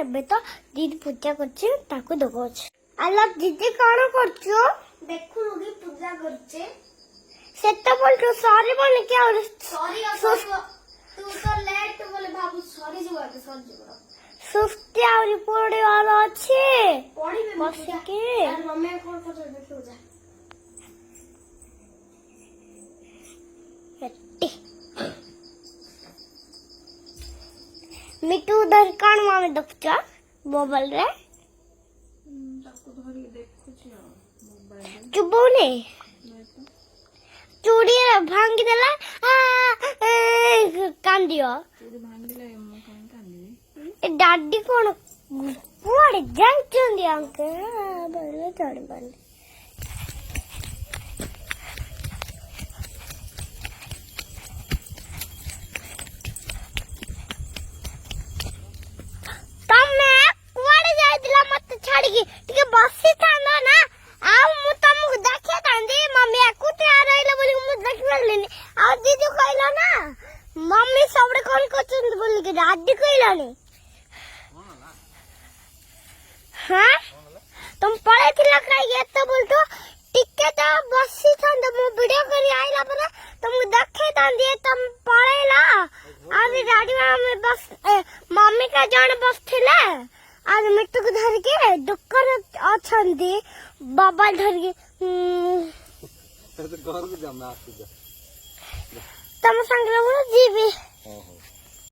ଏବେ ତ ଦିଦି ପୂଜା କରୁଛି ତାକୁ ଦେଖଉଛି। ଆଲୋ ଦିଦି କଣ କରୁଛୁ? ଦେଖୁନୁ କି ପୂଜା କରୁଛେ। ସେତେବେଳଠୁ ସରିବନି କି ଆହୁରି ତୁ ତ ଲେଟ୍ ବୋଲି ଭାବୁ ସରିଯିବ ଏବେ ସରିଯିବ। ସୁସ୍ଥି ଆହୁରି ପଢିବାର ଅଛି। ପଢିବେ ବସିକି ମମି କଣ କରୁଛନ୍ତି ଦେଖିବୁ ଯା। ମିଟୁ ଧରି କଣ ମାମି ଦେଖୁଛ ମୋବାଇଲ ରେ? ତାକୁ ଧରିକି ଦେଖୁଛି ଆଉ ମୋବାଇଲ। ଚୁବଉନି ଚୁଡ଼ି ଭାଙ୍ଗିଦେଲା କାନ୍ଦିବ। ଚୁଡ଼ି ଭାଙ୍ଗିଲେ ମୁଁ କାହିଁ କାନ୍ଦିବି? ଏ ଡାଡି କଣ କୁଆଡେ ଯାଇଛନ୍ତି ଅଙ୍କଲ ଜାଣିପାରୁନି। ତମେ କୁଆଡେ ଯାଇଥିଲ ମତେ ଛାଡିକି? ଟିକେ ବସିଥାନ୍ତ ନା ଆଉ ମୁଁ ତମକୁ ଦେଖିଥାନ୍ତି। ମମି ଏକୁଟିଆ ରହିଲେ ବୋଲି ମୁଁ ଦେଖିପାରିଲିନି। ଆଉ ଦିଦି କହିଲ ନା ମମି ସବୁବେଳେ କଣ କରୁଛନ୍ତି ବୋଲିକି ଡାଡି କହିଲାନି। ହଁ ତମେ ପଳେଇଥିଲ କାହିଁକି ଏତେବେଳଠୁ? ଟିକେ ତ ବସିଥାନ୍ତ। ମୁଁ ଭିଡିଓ କରି ଆଇଲା ପରେ ତମକୁ ଦେଖେଇଥାନ୍ତି। ତମେ ପଳେଇଲ। ଆଉ ଡାଡି ମମି କା ଜଣେ ବସିଥିଲେ ଆଉ ମିଟୁକୁ ଧରିକି ଦୋକାନ ଅଛନ୍ତି ବାବା ଧରିକି। ତମ ସାଙ୍ଗରେ ମୁଁ ଯିବି।